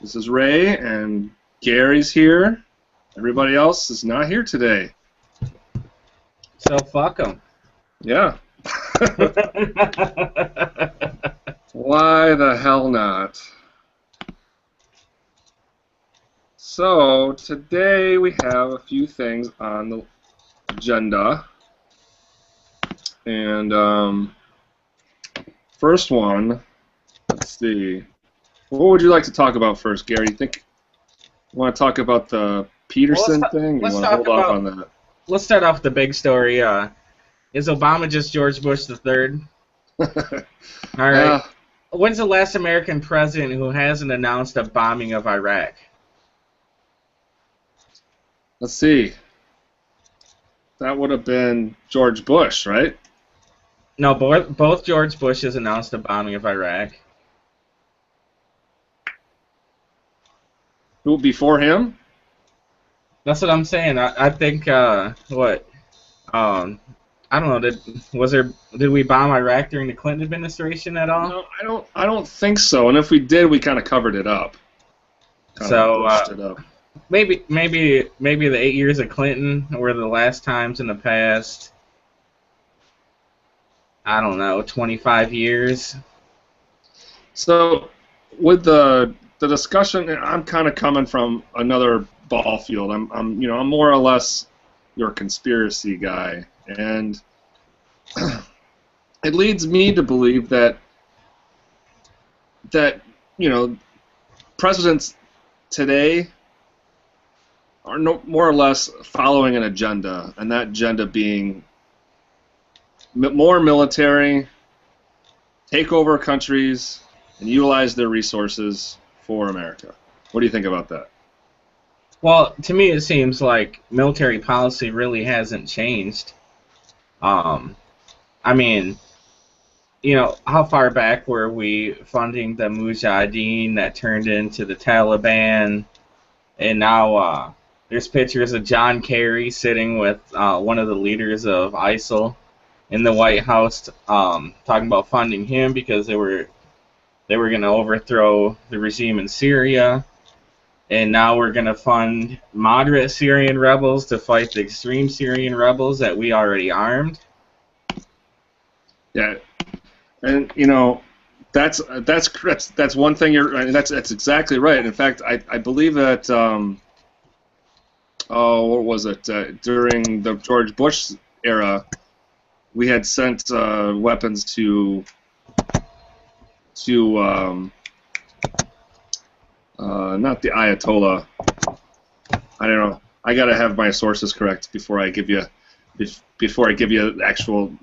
This is Ray, and Gary's here. Everybody else is not here today. So fuck them. Yeah. Why the hell not? So, today we have a few things on the agenda. And, first one, let's see. What would you like to talk about first, Gary? You want to talk about the Peterson thing? Or you want to hold off on that? Let's start off with the big story. Is Obama just George Bush III? All right. When's the last American president who hasn't announced a bombing of Iraq? Let's see. That would have been George Bush, right? No, both George Bushes announced a bombing of Iraq. Who before him? That's what I'm saying. I think what? I don't know. Did we bomb Iraq during the Clinton administration at all? No, I don't think so. And if we did, we kind of covered it up. Maybe the 8 years of Clinton were the last times in the past, I don't know, 25 years. So with the discussion, I'm kind of coming from another ball field. I'm more or less your conspiracy guy, and it leads me to believe that presidents today are more or less following an agenda, and that agenda being more military, take over countries, and utilize their resources for America. What do you think about that? Well, to me it seems like military policy really hasn't changed. I mean, how far back were we funding the Mujahideen that turned into the Taliban, and now there's pictures of John Kerry sitting with one of the leaders of ISIL in the White House, talking about funding him because they were going to overthrow the regime in Syria, and now we're going to fund moderate Syrian rebels to fight the extreme Syrian rebels that we already armed. Yeah, and that's one thing that's exactly right. In fact, I believe that what was it during the George Bush era, we had sent weapons to not the Ayatollah. I don't know. I gotta have my sources correct before I give you actual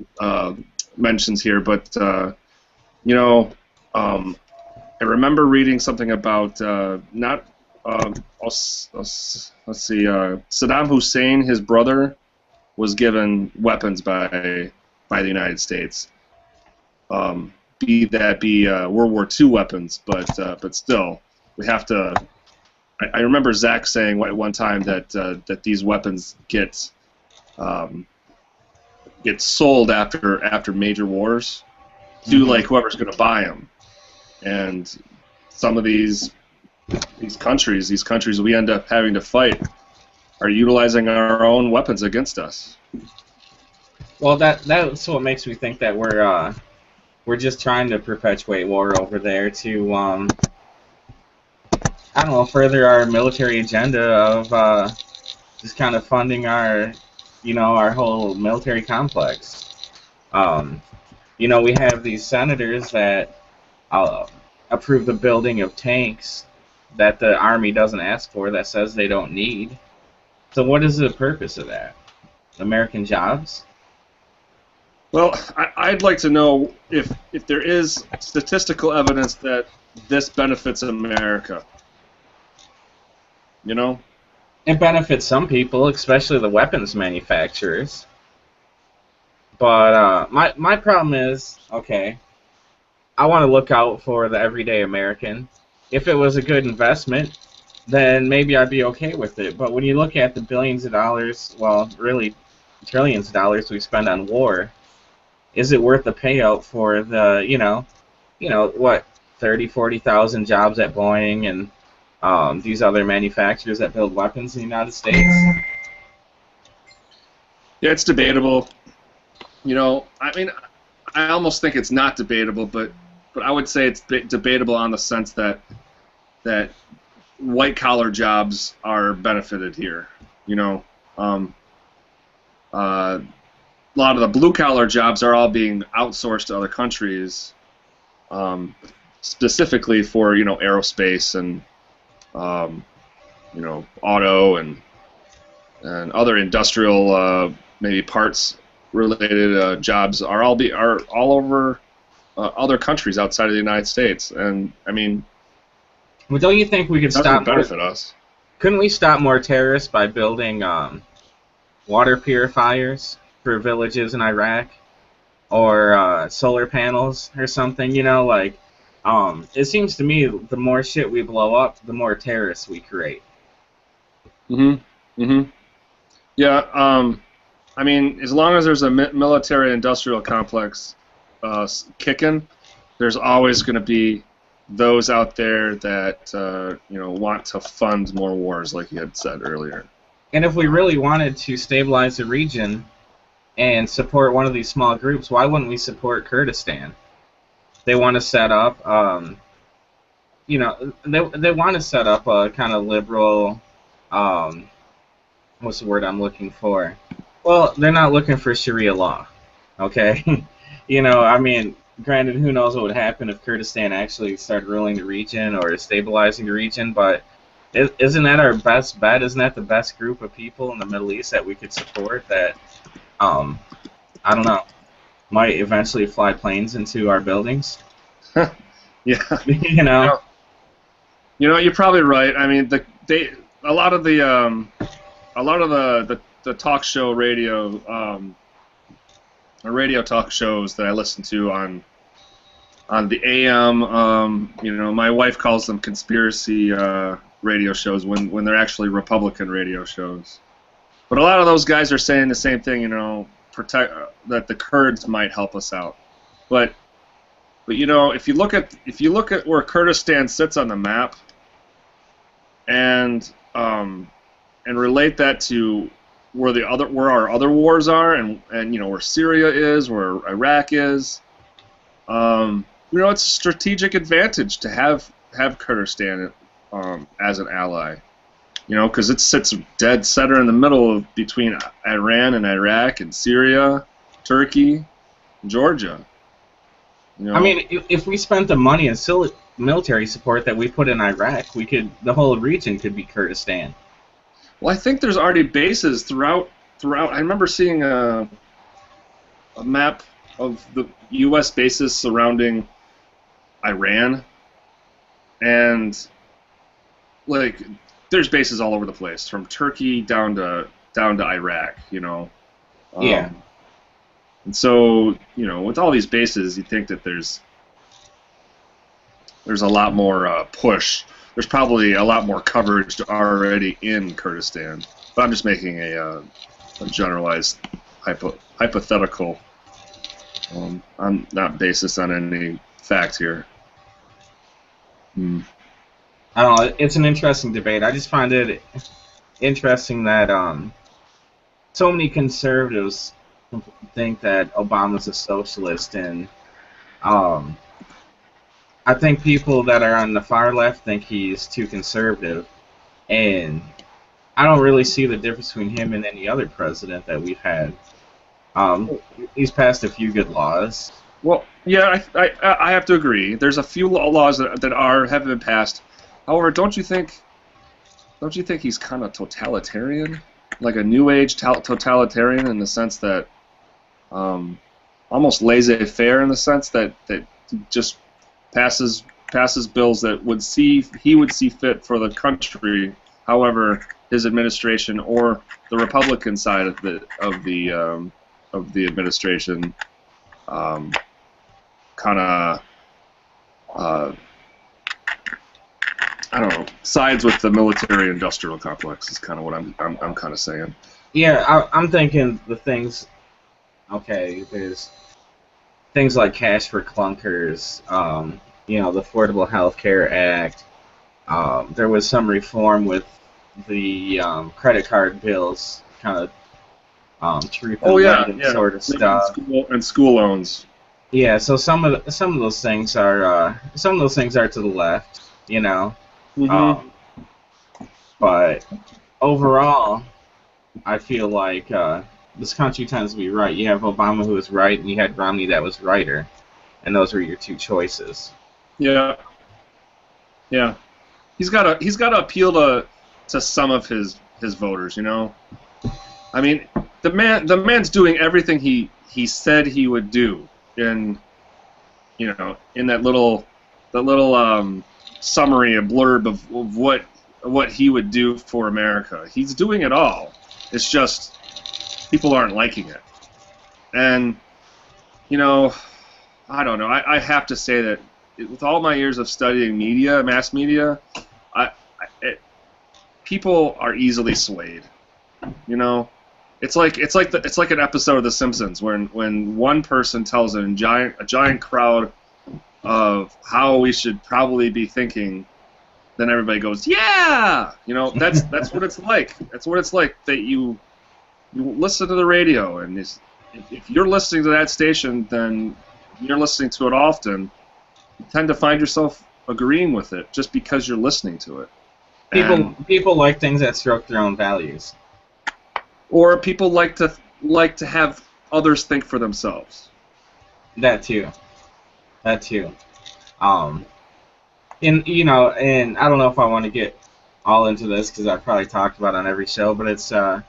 mentions here. But I remember reading something about let's see, Saddam Hussein, his brother, was given weapons by the United States. Be World War II weapons, but still, we have to. I remember Zach saying at one time that these weapons get sold after major wars to like whoever's going to buy them, and some of these countries we end up having to fight are utilizing our own weapons against us. Well, that's what makes me think that we're just trying to perpetuate war over there to I don't know, further our military agenda of just kind of funding our whole military complex. We have these senators that approve the building of tanks that the Army doesn't ask for, that says they don't need. So what is the purpose of that? American jobs? Well, I'd like to know if there is statistical evidence that this benefits America. It benefits some people, especially the weapons manufacturers. But my problem is, okay, I want to look out for the everyday American. If it was a good investment, then maybe I'd be okay with it. But when you look at the billions of dollars, well, really trillions of dollars we spend on war, is it worth the payout for the, what, 30,000, 40,000 jobs at Boeing and these other manufacturers that build weapons in the United States? Yeah, it's debatable. I mean, I almost think it's not debatable, but I would say it's debatable on the sense that white collar jobs are benefited here. A lot of the blue collar jobs are all being outsourced to other countries, specifically for aerospace and auto and other industrial maybe parts related jobs are all over other countries outside of the United States, and I mean, well, don't you think we could that stop would benefit us? Couldn't we stop more terrorists by building water purifiers for villages in Iraq, or solar panels or something? It seems to me the more shit we blow up, the more terrorists we create. Yeah. I mean, as long as there's a military-industrial complex kicking, there's always going to be those out there that want to fund more wars, like you had said earlier. And if we really wanted to stabilize the region and support one of these small groups, why wouldn't we support Kurdistan? They want to set up, they want to set up a kind of liberal, what's the word I'm looking for? Well, they're not looking for Sharia law, okay? I mean, granted, who knows what would happen if Kurdistan actually started ruling the region or stabilizing the region, but isn't that our best bet? Isn't that the best group of people in the Middle East that we could support that, I don't know, might eventually fly planes into our buildings? Yeah. You're probably right. I mean, a lot of the talk show radio talk shows that I listen to on the AM, my wife calls them conspiracy radio shows when they're actually Republican radio shows. But a lot of those guys are saying the same thing, that the Kurds might help us out. But if you look at where Kurdistan sits on the map, and relate that to where our other wars are, and where Syria is, where Iraq is, it's a strategic advantage to have Kurdistan as an ally, because it sits dead center in the middle between Iran and Iraq and Syria, Turkey, and Georgia. I mean, if we spent the money and military support that we put in Iraq, the whole region could be Kurdistan. Well, I think there's already bases throughout. I remember seeing a map of the U.S. bases surrounding Iran, and there's bases all over the place, from Turkey down to Iraq. Yeah. And so, with all these bases, you think that there's a lot more push. There's probably a lot more coverage already in Kurdistan. But I'm just making a generalized hypothetical. I'm not basis on any fact here. I don't know. It's an interesting debate. I just find it interesting that so many conservatives think that Obama's a socialist, and I think people that are on the far left think he's too conservative, and I don't really see the difference between him and any other president that we've had. He's passed a few good laws. Well, yeah, I have to agree. There's a few laws that have been passed. However, don't you think he's kind of totalitarian, like a new age totalitarian, in the sense that almost laissez-faire, in the sense that just passes bills that he would see fit for the country. However, his administration or the Republican side of the administration kind of I don't know, sides with the military-industrial complex is kind of what I'm kind of saying. Yeah, I'm thinking the things. Okay, there's things like cash for clunkers, the Affordable Health Care Act, there was some reform with the credit card bills, kind of truth Oh in yeah, lending yeah. sort of Maybe in stuff. school and school loans. Yeah, so some of those things are to the left, you know. Hmm. Um, but overall, I feel like this country tends to be right. You have Obama who was right, and you had Romney that was righter, and those were your two choices. Yeah, yeah. He's got to appeal to some of his voters. You know, I mean, the man's doing everything he said he would do in in that little summary, a blurb of what he would do for America. He's doing it all. It's just people aren't liking it. And you know, I don't know. I have to say that with all my years of studying media, mass media, people are easily swayed. You know, it's like an episode of The Simpsons when one person tells a giant crowd of how we should probably be thinking, then everybody goes, yeah. You know, that's what it's like. That's what it's like that you listen to the radio, and if you're listening to that station, then you're listening to it often. You tend to find yourself agreeing with it just because you're listening to it. People like things that stroke their own values. Or people like to have others think for themselves. That too. That too. Um, and I don't know if I want to get all into this because I've probably talked about it on every show, but it's your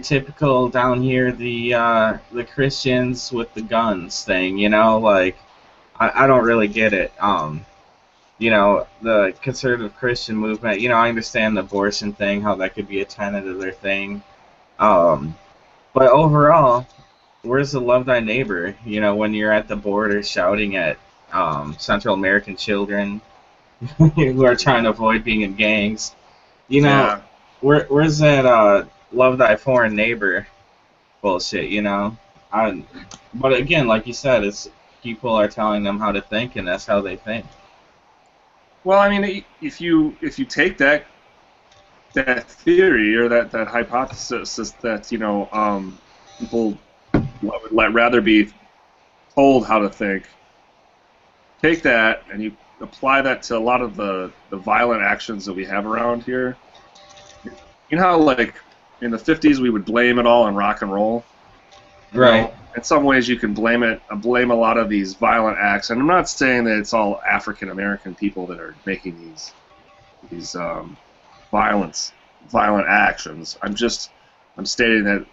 typical down here the Christians with the guns thing. Like I don't really get it. The conservative Christian movement. I understand the abortion thing, how that could be a tenet of their thing. Um, but overall, where's the love thy neighbor? When you're at the border shouting at Central American children who are trying to avoid being in gangs. Yeah. Where's that love thy foreign neighbor bullshit? But again, like you said, it's people are telling them how to think, and that's how they think. Well, I mean, if you take that theory or that hypothesis that people would rather be told how to think, take that and you apply that to a lot of the violent actions that we have around here. You know how, like, in the 50s we would blame it all on rock and roll? Right. In some ways you can blame a lot of these violent acts, and I'm not saying that it's all African American people that are making these violent actions. I'm stating that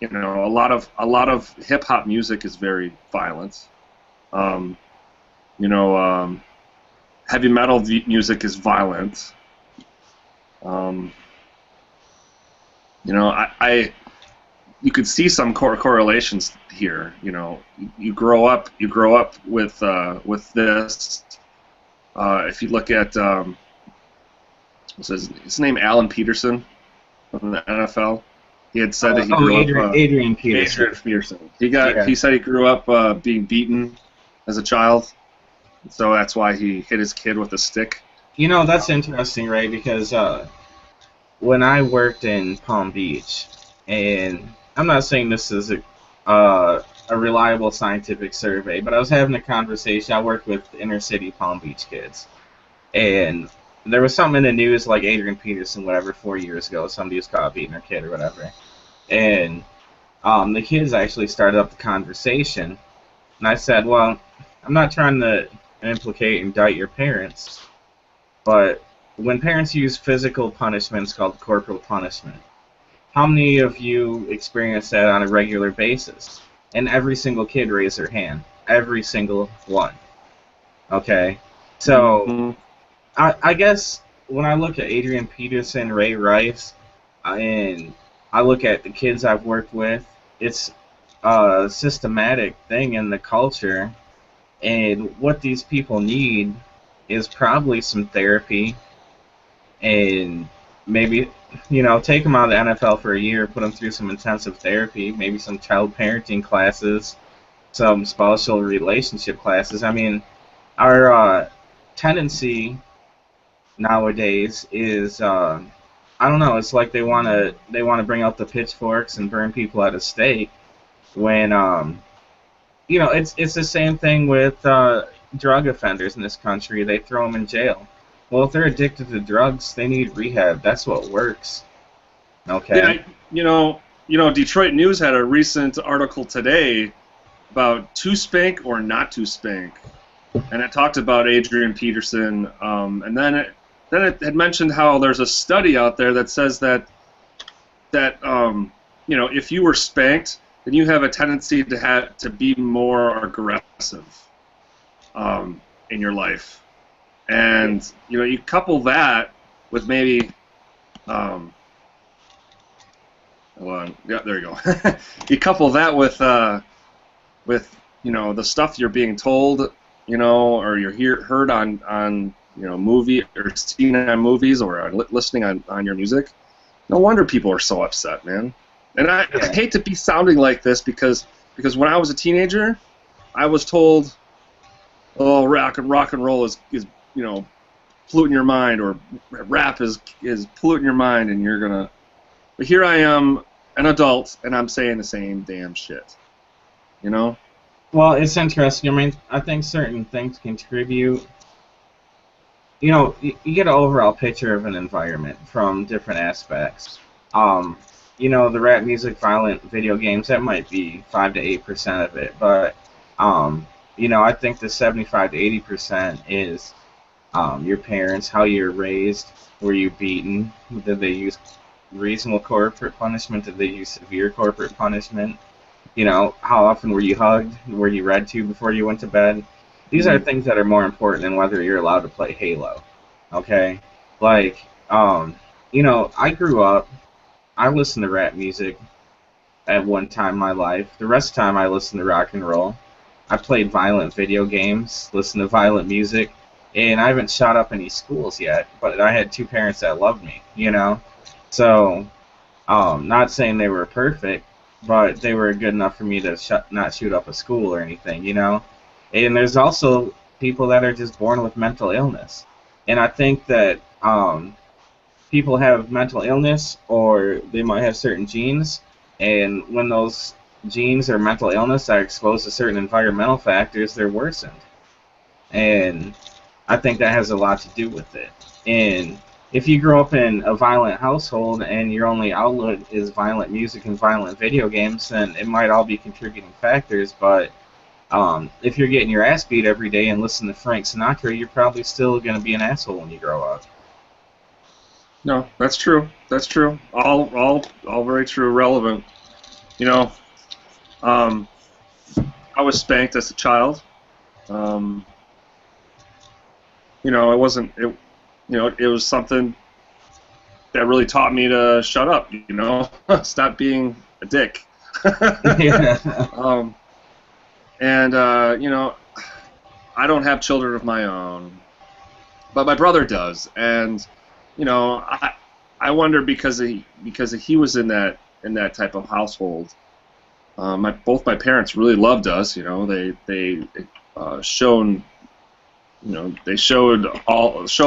a lot of hip hop music is very violent. Heavy metal music is violent. You could see some correlations here. You grow up with this. If you look at what's his name, Alan Peterson from the NFL. He had said that he grew up. Adrian Peterson. Adrian Peterson. He said he grew up being beaten as a child, so that's why he hit his kid with a stick. That's interesting, right? Because when I worked in Palm Beach, and I'm not saying this is a reliable scientific survey, but I was having a conversation. I worked with inner city Palm Beach kids, and there was something in the news like Adrian Peterson, whatever, 4 years ago, somebody was caught beating their kid or whatever, and the kids actually started up the conversation, and I said, well, I'm not trying to implicate and indict your parents, but when parents use physical punishment, it's called corporal punishment. How many of you experience that on a regular basis? And every single kid raised their hand. Every single one. Okay? So, I guess when I look at Adrian Peterson, Ray Rice, and I look at the kids I've worked with, it's a systematic thing in the culture, and what these people need is probably some therapy, and maybe, take them out of the NFL for a year, put them through some intensive therapy, maybe some child parenting classes, some spousal relationship classes. I mean, our tendency nowadays is I don't know. It's like they want to bring out the pitchforks and burn people at a stake when it's the same thing with drug offenders in this country. They throw them in jail. Well, if they're addicted to drugs, they need rehab. That's what works. Okay. Yeah, Detroit News had a recent article today about to spank or not to spank, and it talked about Adrian Peterson, and then it had mentioned how there's a study out there that says that if you were spanked, then you have a tendency to be more aggressive in your life, and you couple that with maybe. Hold on. Yeah, there you go. You couple that with the stuff you're being told, or you're heard on movie or seen on movies or listening on your music. No wonder people are so upset, man. And I hate to be sounding like this because when I was a teenager, I was told, oh, rock and roll is polluting your mind, or rap is polluting your mind, and you're gonna. But here I am, an adult, and I'm saying the same damn shit. Well, it's interesting. I mean, I think certain things contribute. You get an overall picture of an environment from different aspects. The rap music, violent video games, that might be 5 to 8% of it, but I think the 75 to 80% is your parents, how you're raised, were you beaten, did they use reasonable corporate punishment, did they use severe corporate punishment, how often were you hugged, were you read to before you went to bed. These are things that are more important than whether you're allowed to play Halo. Okay? Like, I grew up, I listened to rap music at one time in my life. The rest of the time I listened to rock and roll. I played violent video games, listened to violent music, and I haven't shot up any schools yet, but I had two parents that loved me, So, not saying they were perfect, but they were good enough for me to not shoot up a school or anything, And there's also people that are just born with mental illness. And I think that people have mental illness, or they might have certain genes, and when those genes or mental illness are exposed to certain environmental factors, they're worsened. And I think that has a lot to do with it. And if you grow up in a violent household and your only outlet is violent music and violent video games, then it might all be contributing factors, but if you're getting your ass beat every day and listen to Frank Sinatra, you're probably still going to be an asshole when you grow up. No, that's true. That's true. All very true, relevant. I was spanked as a child. It wasn't. It was something that really taught me to shut up. Stop being a dick. Yeah. And I don't have children of my own, but my brother does, and I wonder because he was in that type of household. Both my parents really loved us. They showed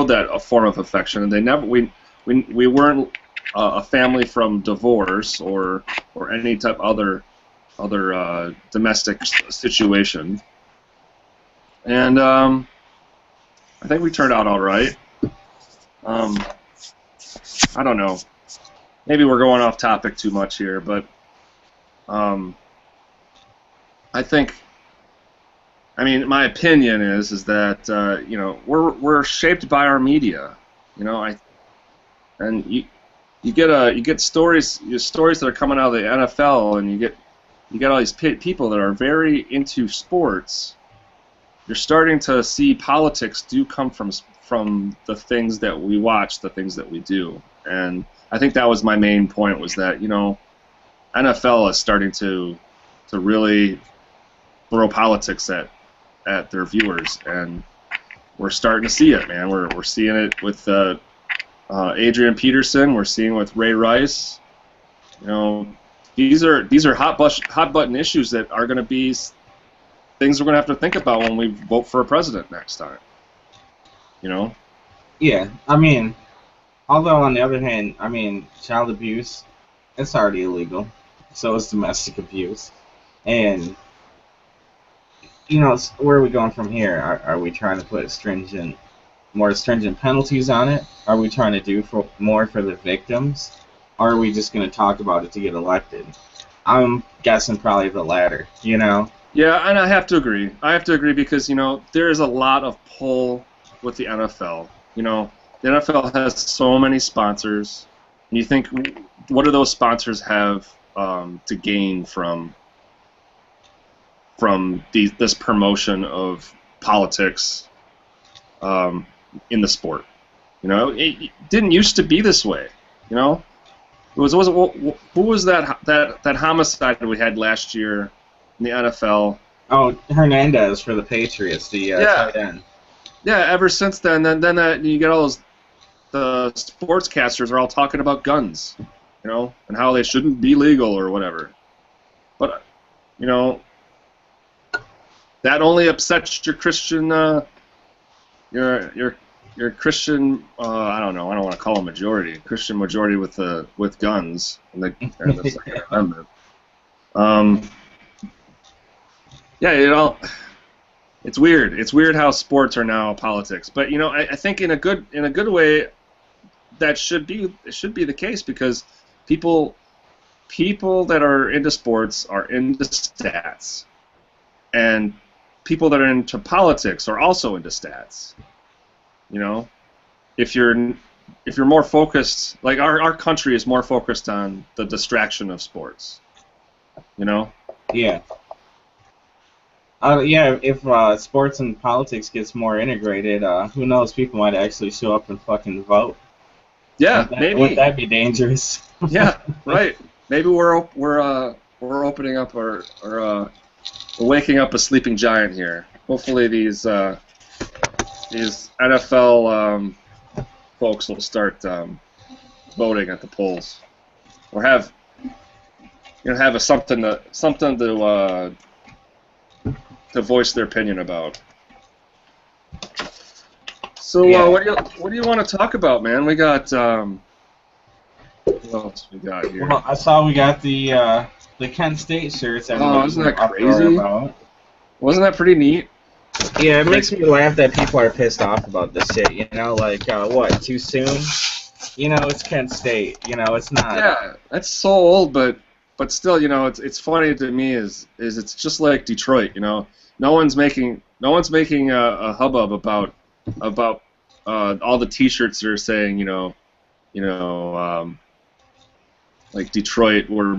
that a form of affection, and we weren't a family from divorce or any type other domestic situation, and I think we turned out all right. I don't know. Maybe we're going off topic too much here, but my opinion is that we're shaped by our media, and you get stories that are coming out of the NFL, and you get all these people that are very into sports. You're starting to see politics do come from the things that we watch, the things that we do, and I think that was my main point, was that NFL is starting to really throw politics at their viewers, and we're starting to see it, man. We're seeing it with Adrian Peterson. We're seeing it with Ray Rice. These are hot button issues that are going to be things we're going to have to think about when we vote for a president next time. Yeah, I mean, although on the other hand, I mean, child abuse, it's already illegal. So is domestic abuse. And, where are we going from here? Are we trying to put more stringent penalties on it? Are we trying to do more for the victims? Or are we just going to talk about it to get elected? I'm guessing probably the latter. Yeah, and I have to agree. I have to agree because there is a lot of pull with the NFL. The NFL has so many sponsors, and you think, what do those sponsors have to gain from this promotion of politics in the sport? It didn't used to be this way. It was who was that homicide that we had last year in the NFL? Oh, Hernandez for the Patriots, the tight end. Yeah, ever since then you get all those, the sportscasters are all talking about guns, and how they shouldn't be legal or whatever. But that only upsets your Christian, your Christian. I don't know. I don't want to call them majority. Christian majority with guns and the Second Amendment. Yeah, it's weird. It's weird how sports are now politics. But I think in a good way, that should be the case, because people that are into sports are into stats, and people that are into politics are also into stats. If you're more focused, like our country is more focused on the distraction of sports. Yeah. Yeah, if sports and politics gets more integrated, who knows? People might actually show up and fucking vote. Yeah, maybe. Would that be dangerous? Yeah, right. Maybe we're opening up we're waking up a sleeping giant here. Hopefully these NFL folks will start voting at the polls, or have something to voice their opinion about. So Yeah. What do you want to talk about, man? We got what else we got here? Well, I saw we got the Kent State shirts. Isn't that crazy? Wasn't that pretty neat? Yeah, it makes me laugh that people are pissed off about this shit. What? Too soon? It's Kent State. It's not. Yeah, that's so old, but still, it's funny to me is it's just like Detroit. No one's making a hubbub about all the T-shirts that are saying like Detroit, where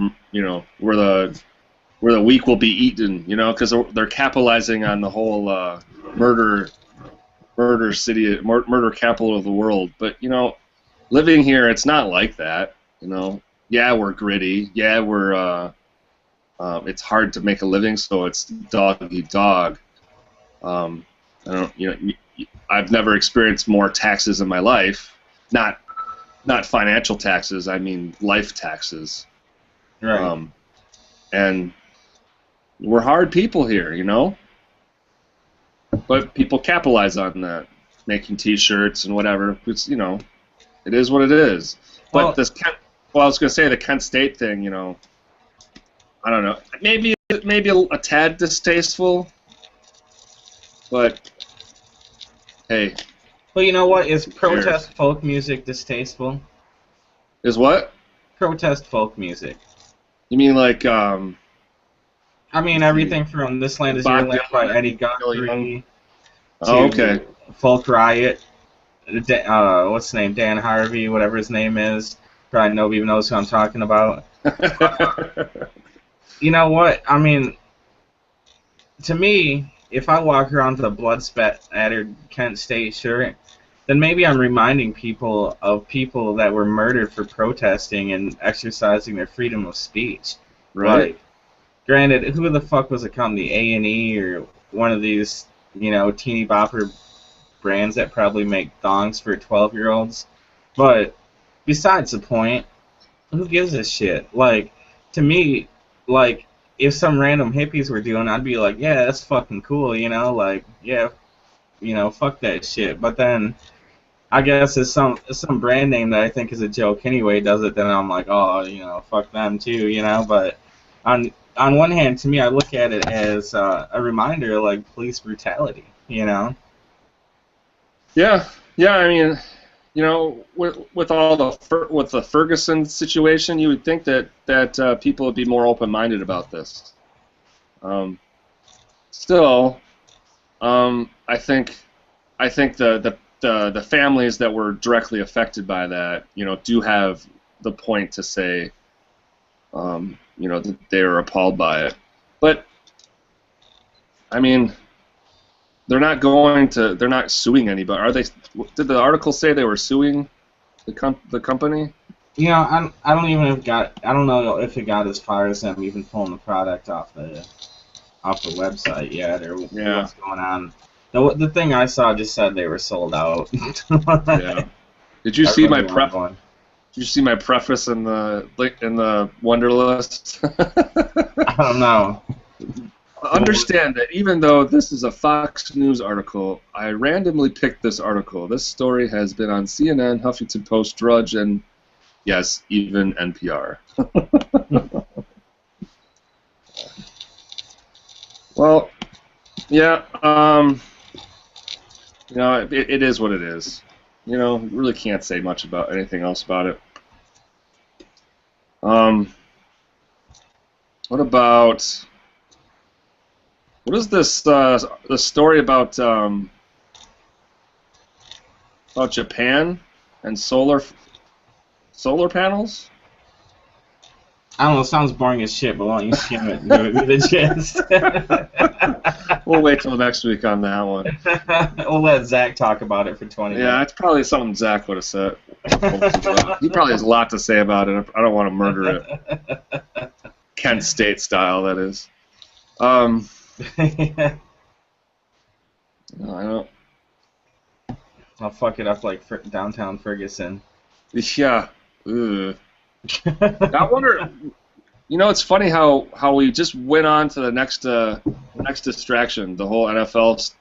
the weak will be eaten, because they're capitalizing on the whole murder city, murder capital of the world. But living here, it's not like that. Yeah, we're gritty. Yeah, we're it's hard to make a living, so it's dog eat dog. I don't, I've never experienced more taxes in my life. Not financial taxes. I mean life taxes. Right. And we're hard people here, But people capitalize on that, making T-shirts and whatever. It's it is what it is. But I was gonna say the Kent State thing, I don't know. Maybe a tad distasteful, but hey. Well, you know what? Is protest folk music distasteful? Is what? Protest folk music. You mean like I mean everything from "This Land Is Your Land" by Eddie Guthrie Oh, okay. Folk Riot. What's his name? Dan Harvey, whatever his name is. Probably nobody even knows who I'm talking about. You know what? I mean, to me, if I walk around with a blood-spattered Kent State shirt, then maybe I'm reminding people of people that were murdered for protesting and exercising their freedom of speech. Right. Like, granted, who the fuck was the company? A&E or one of these, teeny bopper brands that probably make thongs for 12-year-olds. But besides the point, who gives a shit? Like, to me, like, if some random hippies were doing it, I'd be like, yeah, that's fucking cool, like, yeah, fuck that shit. But then, I guess it's some brand name that I think is a joke anyway does it, then I'm like, oh, fuck them too, But on one hand, to me, I look at it as a reminder of like police brutality. Yeah, yeah. I mean, with all with the Ferguson situation, you would think that people would be more open-minded about this. Still, I think the families that were directly affected by that, do have the point to say, that they were appalled by it. But I mean, they're not suing anybody, are they? Did the article say they were suing the company? I don't know if it got as far as them even pulling the product off the website yet, or Yeah. what's going on. The thing I saw just said they were sold out. Yeah. Did you see my prep? Did you see my preface in the Wonderlist? I don't know. Understand that even though this is a Fox News article, I randomly picked this article. This story has been on CNN, Huffington Post, Drudge, and yes, even NPR. Well, yeah, it is what it is. Really can't say much about anything else about it. What is this the story about Japan and solar panels? I don't know, it sounds boring as shit, but why don't you skim it and give me the gist? We'll wait till next week on that one. We'll let Zach talk about it for 20 minutes. Yeah, it's probably something Zach would have said. He probably has a lot to say about it. I don't want to murder it. Kent State style, that is. No, I don't. I'll fuck it up like downtown Ferguson. Yeah. Ugh. I wonder. It's funny how we just went on to the next distraction, the whole NFL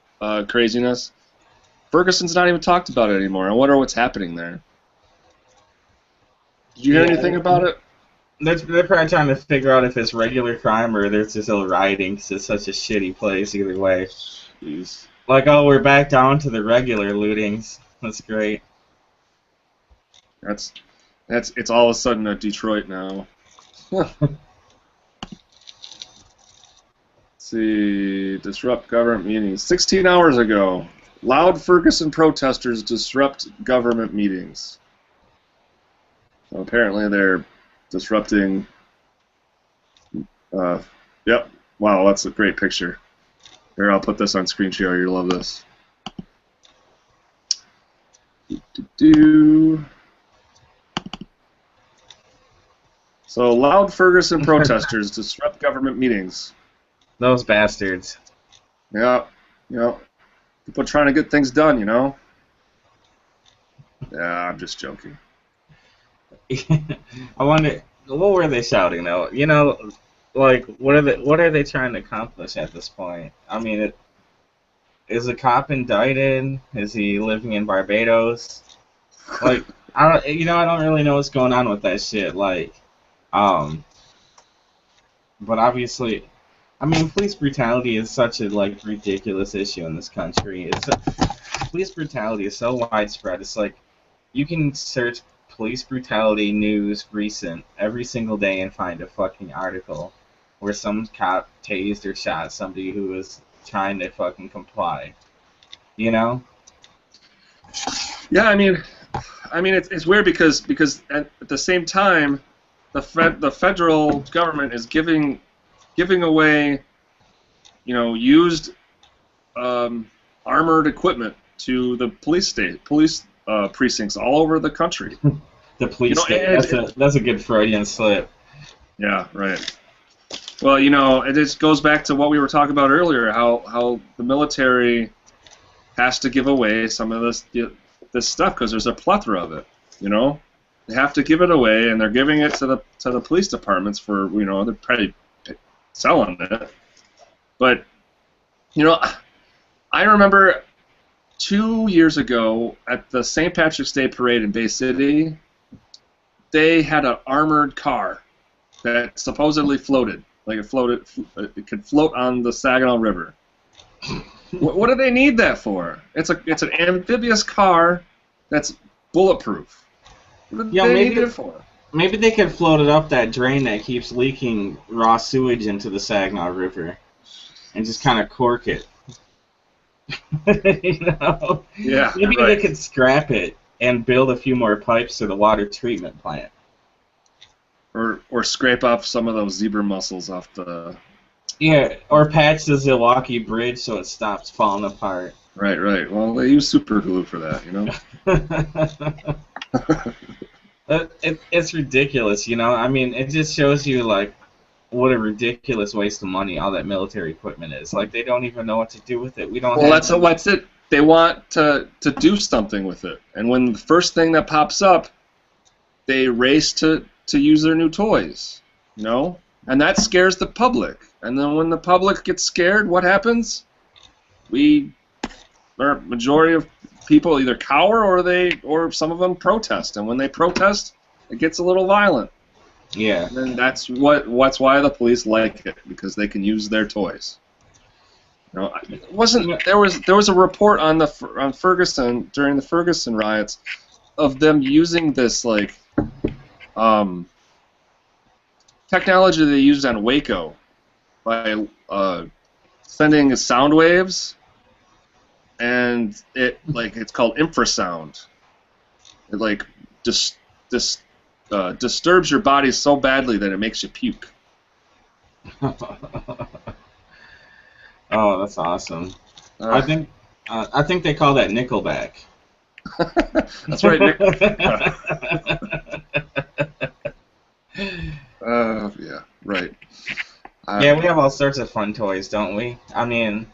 craziness. Ferguson's not even talked about it anymore. I wonder what's happening there. Did you hear anything about it? They're probably trying to figure out if it's regular crime or there's just still rioting because it's such a shitty place either way. Jeez. Like, oh, we're back down to the regular lootings. That's great. It's all of a sudden at Detroit now. Let's see, disrupt government meetings. 16 hours ago, loud Ferguson protesters disrupt government meetings. So apparently they're disrupting. Yep. Wow, that's a great picture. Here, I'll put this on screen share. You'll love this. So, loud Ferguson protesters disrupt government meetings. Those bastards. Yeah. People trying to get things done, Yeah, I'm just joking. I wonder, what were they shouting though? Like, what are they trying to accomplish at this point? I mean, is a cop indicted? Is he living in Barbados? Like, I don't really know what's going on with that shit. Like, but obviously, I mean, police brutality is such a ridiculous issue in this country. Police brutality is so widespread. It's like you can search police brutality news recent every single day and find a fucking article where some cop tased or shot somebody who was trying to fucking comply. Yeah, I mean, it's weird because at the same time, the federal government is giving away, used armored equipment to the police precincts all over the country. The police state. That's a good Freudian slip. Yeah, right. Well, it just goes back to what we were talking about earlier, how the military has to give away some of this stuff because there's a plethora of it. They have to give it away, and they're giving it to the police departments for they're probably selling it. But I remember 2 years ago at the St. Patrick's Day Parade in Bay City, they had an armored car that supposedly floated. Like it could float on the Saginaw River. What do they need that for? It's an amphibious car that's bulletproof. What do they need it for? Maybe they could float it up that drain that keeps leaking raw sewage into the Saginaw River, and just kind of cork it. You know? Yeah. Maybe right. they could scrap it and build a few more pipes to the water treatment plant. Or scrape off some of those zebra mussels off the... Yeah, or patch the Zilwaukee Bridge so it stops falling apart. Right. Well, they use super glue for that, you know? It's ridiculous, you know? I mean, it just shows you, like, what a ridiculous waste of money all that military equipment is. Like, they don't even know what to do with it. We don't. Well, that's it. They want to do something with it. And when the first thing that pops up, they race to use their new toys, you know? And that scares the public. And then when the public gets scared, what happens? Our majority of people either cower or some of them protest. And when they protest, it gets a little violent. Yeah. And that's why the police like it, because they can use their toys. You know, there was a report on Ferguson during the Ferguson riots of them using this technology they used on Waco by sending sound waves, and it's called infrasound. It disturbs your body so badly that it makes you puke. Oh, that's awesome. I think they call that Nickelback. That's right, Nick. Yeah, right. Yeah, we have all sorts of fun toys, don't we? I mean,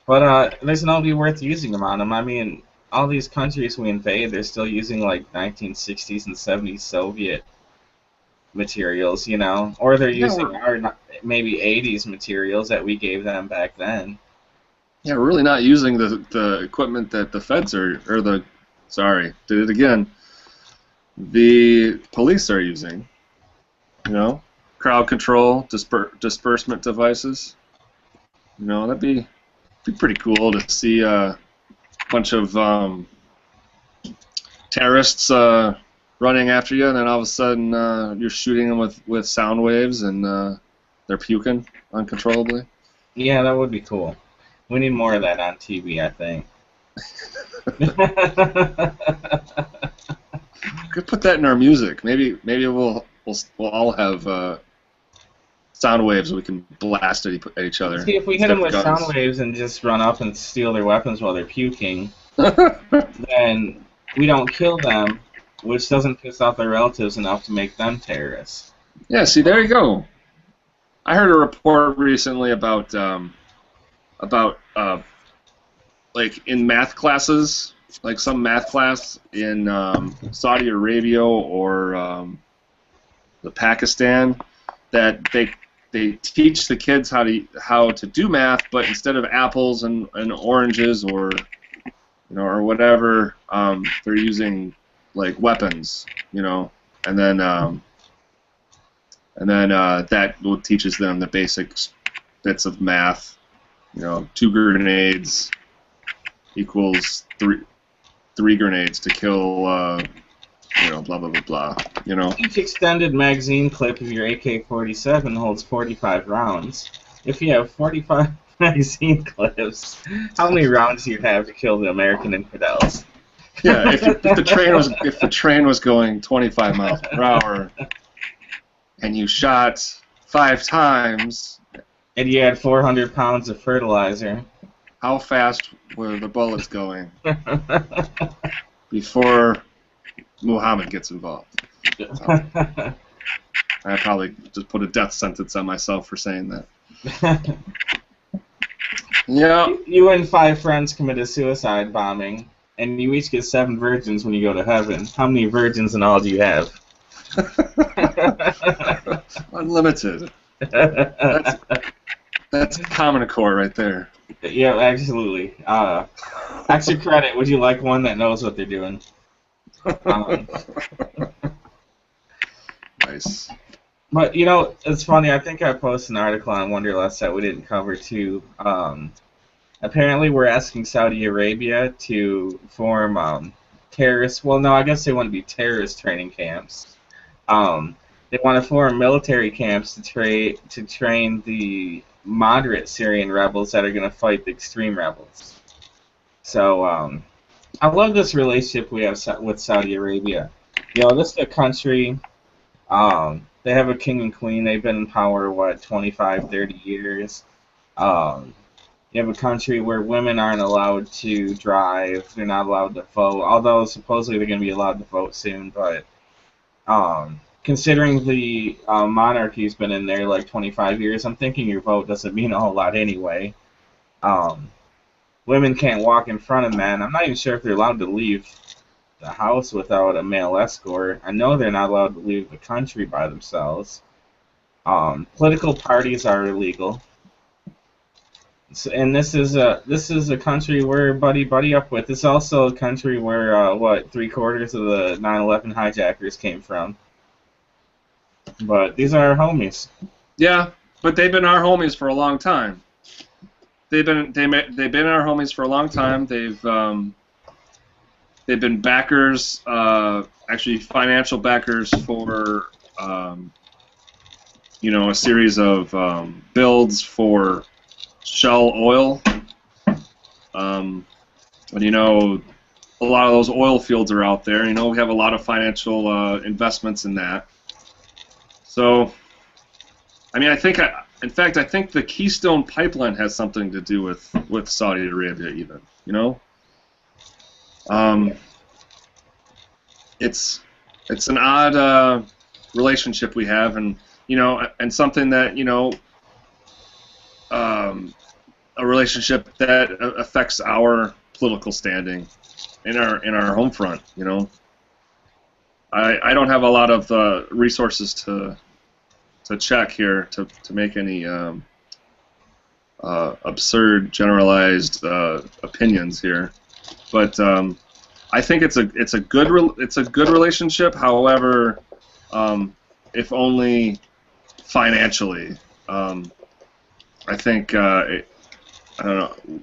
but there's nobody worth using them on them. I mean, all these countries we invade, they're still using like 1960s and 70s Soviet materials, you know, or they're using our maybe 80s materials that we gave them back then. Yeah, we're really not using the equipment that the feds the police are using. You know, crowd control, disbursement devices. You know, that'd be pretty cool to see a bunch of terrorists running after you, and then all of a sudden you're shooting them with sound waves, and they're puking uncontrollably. Yeah, that would be cool. We need more of that on TV, I think. Could put that in our music. Maybe we'll all have sound waves we can blast at each other. See, if we hit them with sound waves and just run up and steal their weapons while they're puking, then we don't kill them, which doesn't piss off their relatives enough to make them terrorists. Yeah, see, there you go. I heard a report recently about like in math classes, like some math class in Saudi Arabia or the Pakistan, that they teach the kids how to do math, but instead of apples and oranges or whatever, they're using like weapons, you know, and then that teaches them the basic bits of math. You know, 2 grenades equals 3 grenades to kill, blah, blah, blah, blah, you know. Each extended magazine clip of your AK-47 holds 45 rounds. If you have 45 magazine clips, how many rounds do you have to kill the American infidels? Yeah, if the train was going 25 miles per hour and you shot 5 times... And you had 400 pounds of fertilizer. How fast were the bullets going before Muhammad gets involved? So, I probably just put a death sentence on myself for saying that. Yeah. You and 5 friends commit a suicide bombing, and you each get 7 virgins when you go to heaven. How many virgins in all do you have? Unlimited. That's Common Core right there. Yeah, absolutely. Extra credit. Would you like one that knows what they're doing? Um, Nice. but you know, it's funny. I think I posted an article on Wonderlust that we didn't cover too. Apparently, we're asking Saudi Arabia to form terrorist. Well, no, I guess they want to be terrorist training camps. They want to form military camps to train the moderate Syrian rebels that are going to fight the extreme rebels. So I love this relationship we have with Saudi Arabia. You know, this is a country. They have a king and queen. They've been in power, what, 25, 30 years. You have a country where women aren't allowed to drive. They're not allowed to vote, although supposedly they're going to be allowed to vote soon. But considering the monarchy's been in there like 25 years, I'm thinking your vote doesn't mean a whole lot anyway. Women can't walk in front of men. I'm not even sure if they're allowed to leave the house without a male escort. I know they're not allowed to leave the country by themselves. Political parties are illegal. So, and this is a country we're buddy up with. It's also a country where 3/4 of the 9/11 hijackers came from. But these are our homies. Yeah, but they've been our homies for a long time. They've been our homies for a long time. They've been backers, actually financial backers for a series of builds for Shell Oil. And a lot of those oil fields are out there. We have a lot of financial investments in that. So, I mean, I think the Keystone Pipeline has something to do with Saudi Arabia, even. It's an odd relationship we have, and something that a relationship that affects our political standing in our home front. I don't have a lot of resources to check here to make any absurd generalized opinions here, but I think it's a good relationship. However, if only financially. I think I don't know.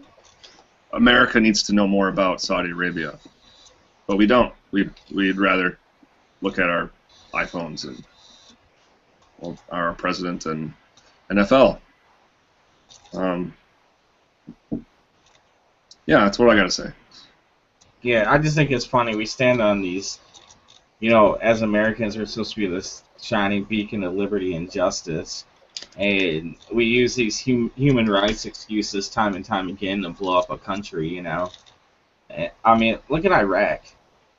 America needs to know more about Saudi Arabia, but we don't. We'd rather look at our iPhones and our president and NFL. Yeah, that's what I gotta say. Yeah, I just think it's funny. We stand on these, as Americans, we're supposed to be this shining beacon of liberty and justice, and we use these human rights excuses time and time again to blow up a country. I mean, look at Iraq.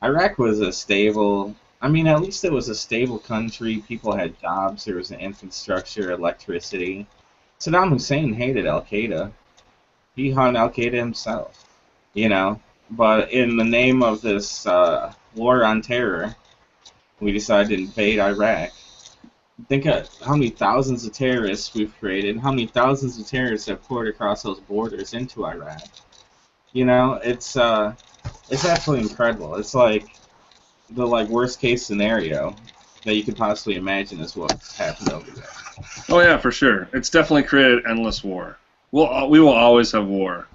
Iraq was a stable. I mean, at least it was a stable country. People had jobs. There was an infrastructure, electricity. Saddam Hussein hated Al Qaeda. He hung Al Qaeda himself. But in the name of this war on terror, we decided to invade Iraq. Think of how many thousands of terrorists we've created, how many thousands of terrorists have poured across those borders into Iraq. It's absolutely incredible. It's like the worst case scenario that you could possibly imagine is what's happened over there. Oh yeah, for sure. It's definitely created endless war. We will always have war.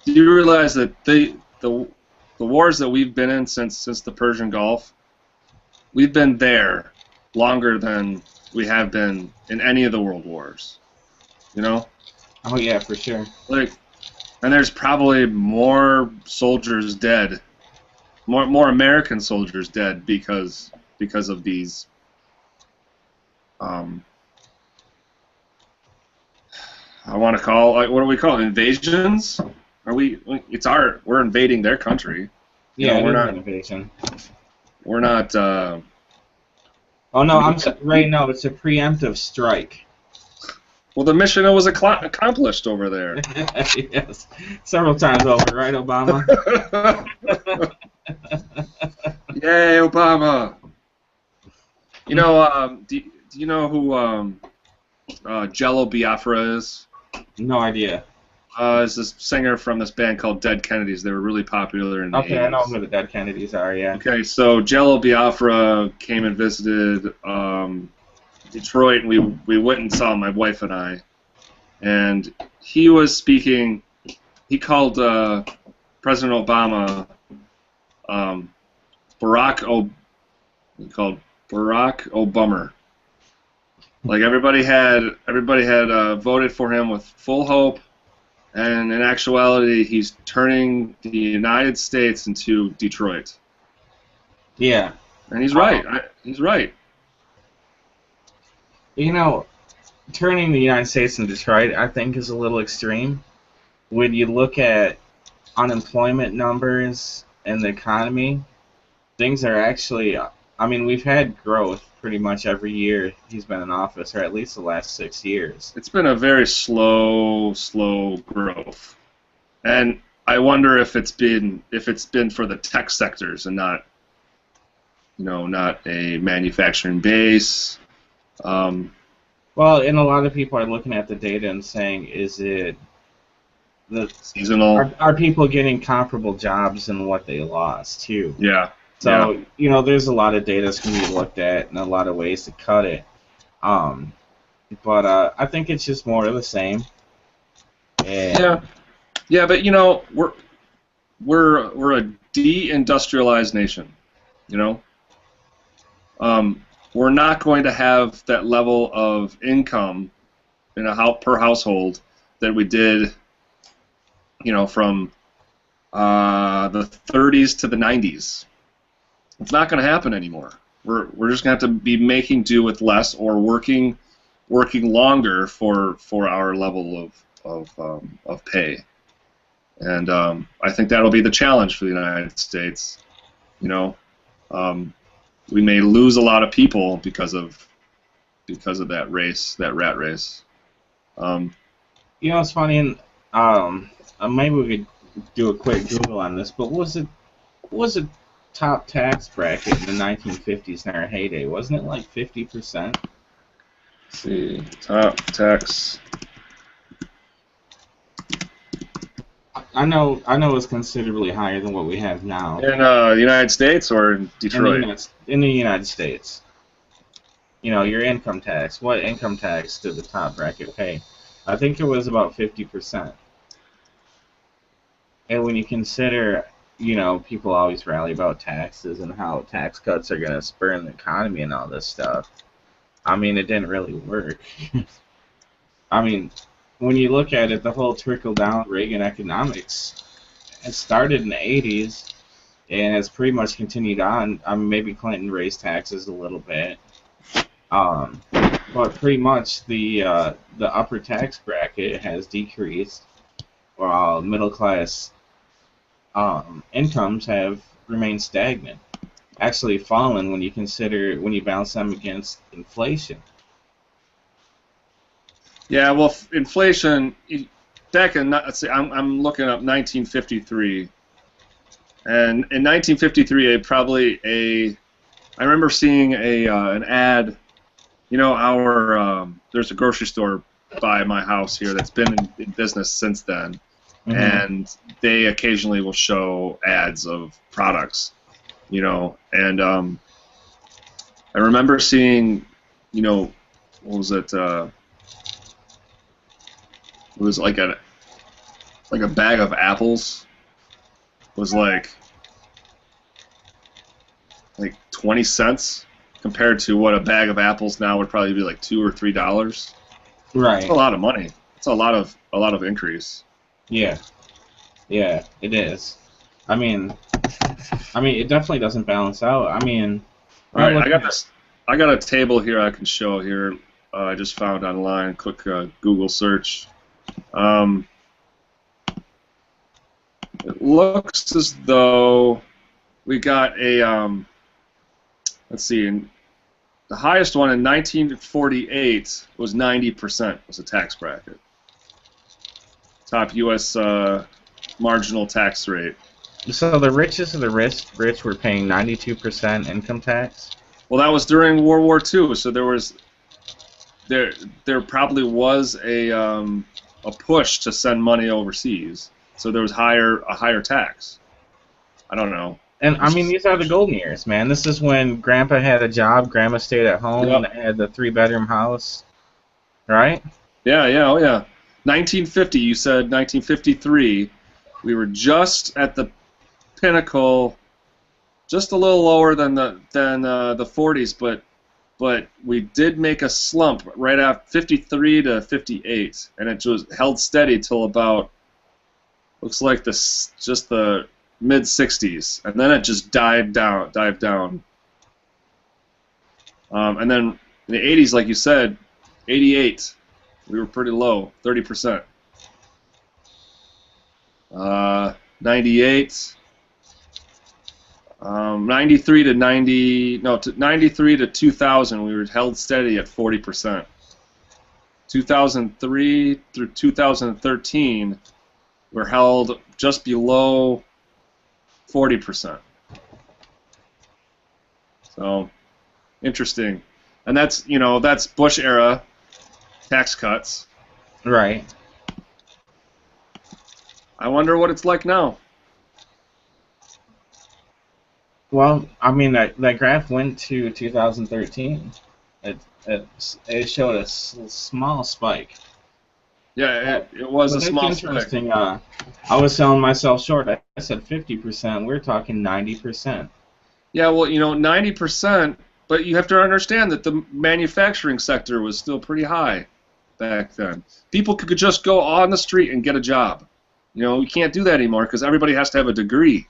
Do you realize that the wars that we've been in since the Persian Gulf, we've been there longer than we have been in any of the world wars. Oh yeah, for sure. And there's probably more soldiers dead, more American soldiers dead because of these. I want to call what do we call it? Invasions? We're invading their country. Yeah, we're not an invasion. We're not. Oh no, right now it's a preemptive strike. Well, the mission was accomplished over there. Yes, several times over, right, Obama? Yay, Obama! Do you know who Jello Biafra is? No idea. It's this singer from this band called Dead Kennedys. They were really popular in the Okay, I know 80s. who the Dead Kennedys are. Yeah. Okay, so Jello Biafra came and visited Detroit, and we went and saw him, my wife and I. And he was speaking. He called President Obama Barack O. He called Barack Obama. Like everybody had voted for him with full hope, and in actuality, he's turning the United States into Detroit. Yeah. And he's right. He's right. You know, turning the United States into Detroit, I think, is a little extreme. When you look at unemployment numbers and the economy, things are actually. I mean, we've had growth pretty much every year he's been in office, or at least the last 6 years. It's been a very slow growth, and I wonder if it's been for the tech sectors and not, not a manufacturing base. Well, and a lot of people are looking at the data and saying, is it the seasonal? Are people getting comparable jobs in what they lost too? Yeah. So there's a lot of data that's going to be looked at and a lot of ways to cut it. But I think it's just more of the same. And Yeah, but we're a de-industrialized nation. We're not going to have that level of income in per household that we did, from the 30s to the 90s. It's not going to happen anymore. We're just going to have to be making do with less or working longer for our level of pay. And I think that'll be the challenge for the United States. We may lose a lot of people because of that race, that rat race. It's funny, and maybe we could do a quick Google on this, but what was a top tax bracket in the 1950s in our heyday? Wasn't it like 50%? Let's see, top tax. I know it was considerably higher than what we have now. In the United States or in Detroit? In the United States. Your income tax. What income tax did the top bracket pay? I think it was about 50%. And when you consider, people always rally about taxes and how tax cuts are going to spur the economy and all this stuff. I mean, it didn't really work. I mean, when you look at it, the whole trickle-down Reagan economics, it started in the 80s and has pretty much continued on. I mean, maybe Clinton raised taxes a little bit, but pretty much the upper tax bracket has decreased, while middle-class incomes have remained stagnant, actually fallen when you balance them against inflation. Yeah, well, inflation back in, let's see, I'm looking up 1953, and in 1953, I remember seeing an ad. There's a grocery store by my house here that's been in business since then, and they occasionally will show ads of products, and I remember seeing, what was it? It was like a bag of apples was like 20 cents compared to what a bag of apples now would probably be like $2 or $3. Right. It's a lot of money. It's a lot of increase. Yeah, it is. I mean, it definitely doesn't balance out. I mean, all right, I got a table here I can show here. I just found online. Quick Google search. It looks as though we got a let's see. The highest one in 1948 was 90%. Was a tax bracket. Top U.S. Marginal tax rate. So the richest of the rich were paying 92% income tax? Well, that was during World War II, so there probably was a a push to send money overseas, so there was a higher tax. I don't know. And I mean, these are the golden years, man. This is when Grandpa had a job, Grandma stayed at home, Yep. and they had the 3-bedroom house, right? Yeah, yeah, oh yeah. 1950, you said 1953. We were just at the pinnacle, just a little lower than the 40s, but we did make a slump right after 53 to 58, and it just held steady till about, looks like just the mid 60s, and then it just dived down. And then in the 80s, like you said, 88, we were pretty low, 30%. 98, 93 to 93 to 2000, we were held steady at 40%. 2003 through 2013, we're held just below 40%. So, interesting. And that's Bush era tax cuts. Right. I wonder what it's like now. Well, I mean, that graph went to 2013. It showed a small spike. Yeah, it was a small spike. Interesting. I was selling myself short. I said 50%. We're talking 90%. Yeah, well, 90%, but you have to understand that the manufacturing sector was still pretty high back then. People could just go on the street and get a job. You can't do that anymore because everybody has to have a degree.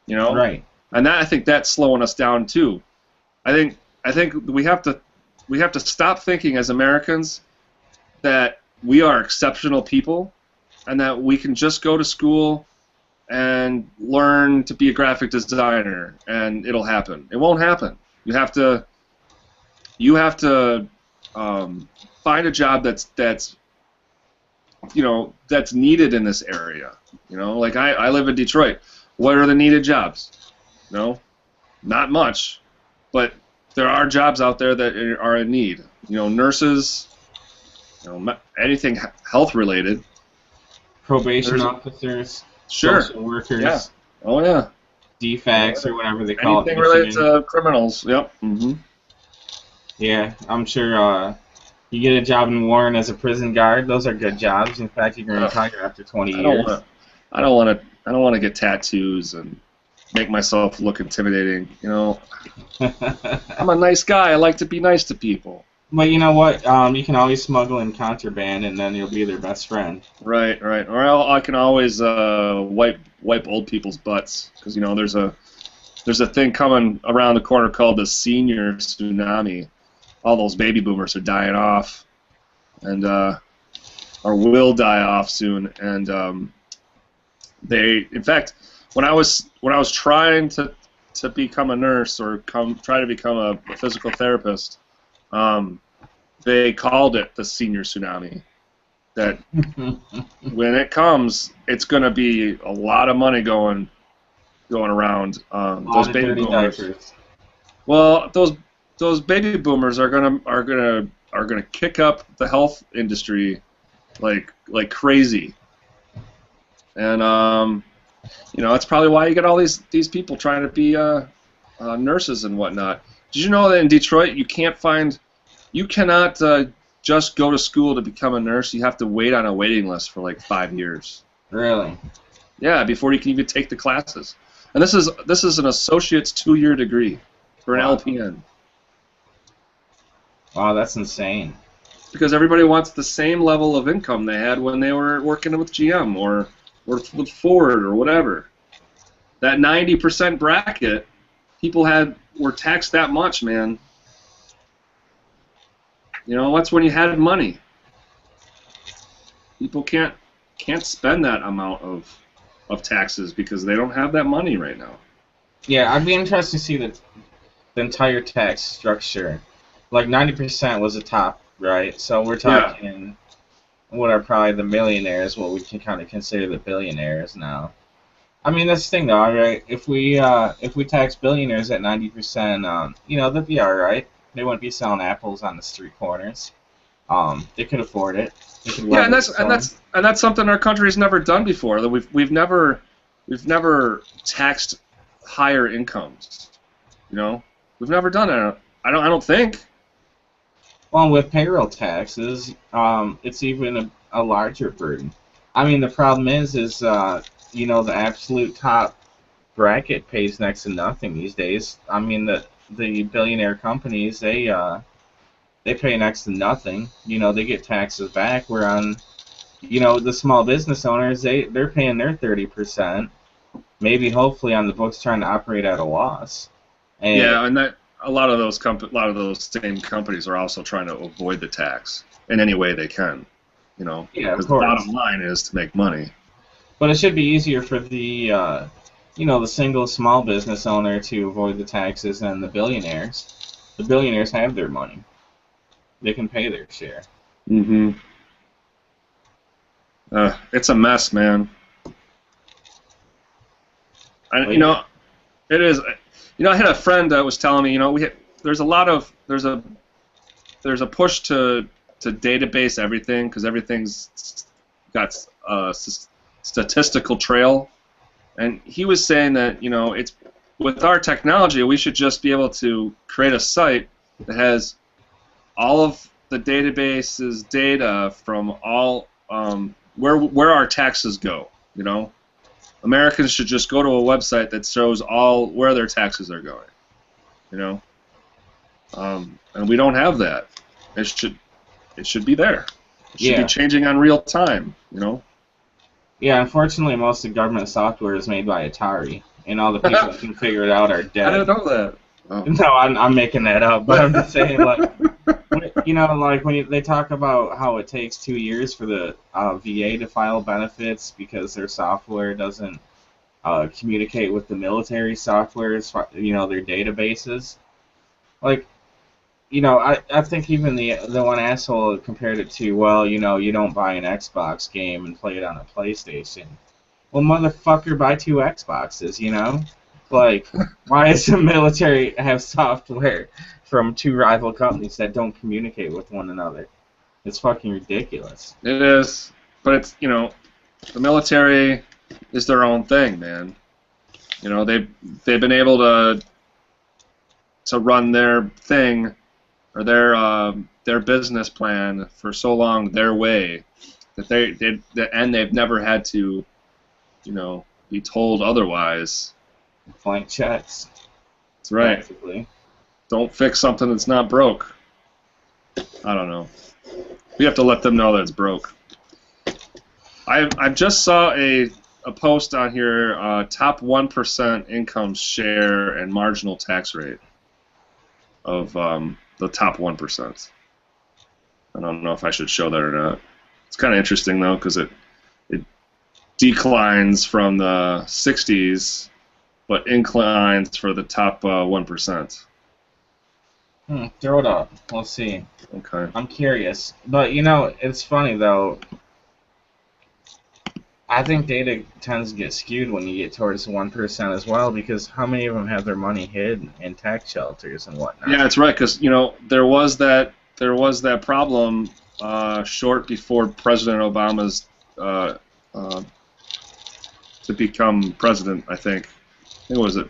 Right. And I think that's slowing us down too. I think we have to stop thinking as Americans that we are exceptional people and that we can just go to school and learn to be a graphic designer and it'll happen. It won't happen. You have to find a job that's needed in this area. Like I live in Detroit. What are the needed jobs? Not much, but there are jobs out there that are in need. Nurses, anything health related. Probation officers. Sure. Social workers. Yeah. Oh yeah. DFACs or whatever they call Anything it. related to criminals. Yep. Mm-hmm. Yeah, I'm sure. You get a job in Warren as a prison guard. Those are good jobs. In fact, you can retire after 20 years. I don't want to get tattoos and make myself look intimidating. I'm a nice guy. I like to be nice to people. But you know what? You can always smuggle in contraband, and then you'll be their best friend. Right. Or I can always wipe old people's butts because there's a thing coming around the corner called the senior tsunami. All those baby boomers are dying off, and or will die off soon. And in fact, when I was trying to become a nurse or try to become a physical therapist, they called it the senior tsunami. That when it comes, it's going to be a lot of money going around. Those baby boomers. Diapers. Well, those baby boomers are gonna kick up the health industry like crazy, and that's probably why you get all these people trying to be nurses and whatnot. Did you know that in Detroit you cannot just go to school to become a nurse? You have to wait on a waiting list for like 5 years. Really? Yeah, before you can even take the classes. And this is an associate's 2-year degree for an LPN. Wow, that's insane. Because everybody wants the same level of income they had when they were working with GM or with Ford or whatever. That 90% bracket, people were taxed that much, man. That's when you had money. People can't spend that amount of taxes because they don't have that money right now. Yeah, I'd be interested to see the entire tax structure. Like 90% was the top, right? So we're talking what are probably the millionaires, what we can kind of consider the billionaires now. I mean, that's the thing, though, right? If we tax billionaires at 90%, they'd be all right. They wouldn't be selling apples on the street corners. They could afford it. They could Yeah, weather the storm. and that's something our country's never done before. That we've never taxed higher incomes. You know, we've never done it. I don't think. Well, with payroll taxes, it's even a larger burden. I mean, the problem is the absolute top bracket pays next to nothing these days. I mean, the billionaire companies, they pay next to nothing. They get taxes back. Where on, the small business owners, they're paying their 30%, maybe hopefully on the books trying to operate at a loss. And Yeah, and that a lot of those same companies are also trying to avoid the tax in any way they can. yeah, of Because the course. bottom line is to make money. But it should be easier for the single small business owner to avoid the taxes than the billionaires. The billionaires have their money. They can pay their share. Mm-hmm. It's a mess, man. But It is. I had a friend that was telling me, there's a push to database everything because everything's got a statistical trail, and he was saying that it's with our technology we should just be able to create a site that has all of the database's data from all where our taxes go. Americans should just go to a website that shows all where their taxes are going. And we don't have that. It should be there. It should be changing on real time. Yeah, unfortunately, most of the government software is made by Atari, and all the people that can figure it out are dead. I didn't know that. Oh. No, I'm making that up, but I'm just saying, like when they talk about how it takes 2 years for the VA to file benefits because their software doesn't communicate with the military software, their databases. I think even the one asshole compared it to, well, you don't buy an Xbox game and play it on a PlayStation. Well, motherfucker, buy 2 Xboxes, Like, why does the military have software from 2 rival companies that don't communicate with one another? It's fucking ridiculous. It is, but it's the military is their own thing, man. They've been able to run their thing or their business plan for so long their way that they've never had to be told otherwise. Blank checks. That's right. Basically. Don't fix something that's not broke. I don't know. We have to let them know that it's broke. I just saw a post on here, top 1% income share and marginal tax rate of the top 1%. I don't know if I should show that or not. It's kind of interesting though because it declines from the 60s, but inclines for the top 1%. Throw it up. Let's see. Okay. I'm curious. But, it's funny, though. I think data tends to get skewed when you get towards the 1% as well, because how many of them have their money hid in tax shelters and whatnot? Yeah, that's right, because, there was that problem short before President Obama's to become president, I think. What was it?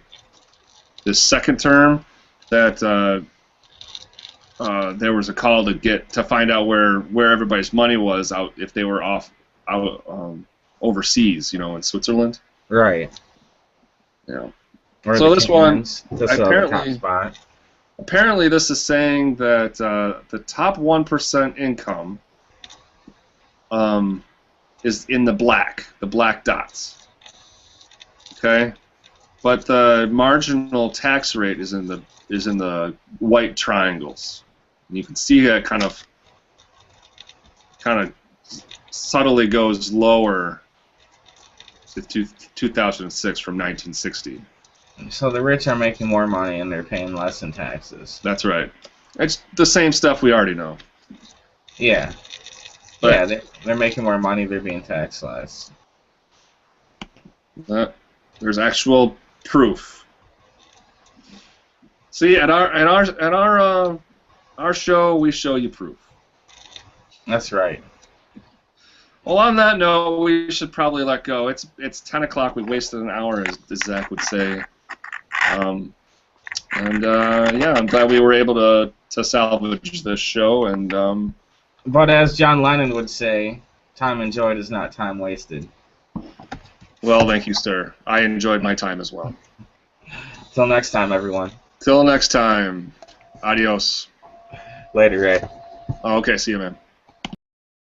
His second term, that there was a call to find out where everybody's money was out if they were out overseas, in Switzerland. Right. Yeah. So this one apparently this is saying that the top 1% income is in the black dots. Okay. But the marginal tax rate is in the white triangles. And you can see that kind of subtly goes lower to 2006 from 1960. So the rich are making more money and they're paying less in taxes. That's right. It's the same stuff we already know. Yeah. But, yeah, they're making more money, they're being taxed less. There's actual proof. See, at our show, we show you proof. That's right. Well, on that note, we should probably let go. It's 10 o'clock. We wasted an hour, as Zach would say. Yeah, I'm glad we were able to salvage this show. And But as John Lennon would say, time enjoyed is not time wasted. well, thank you, sir. I enjoyed my time as well. Till next time, everyone. Till next time. Adios. Later, Ray. Okay, see you, man.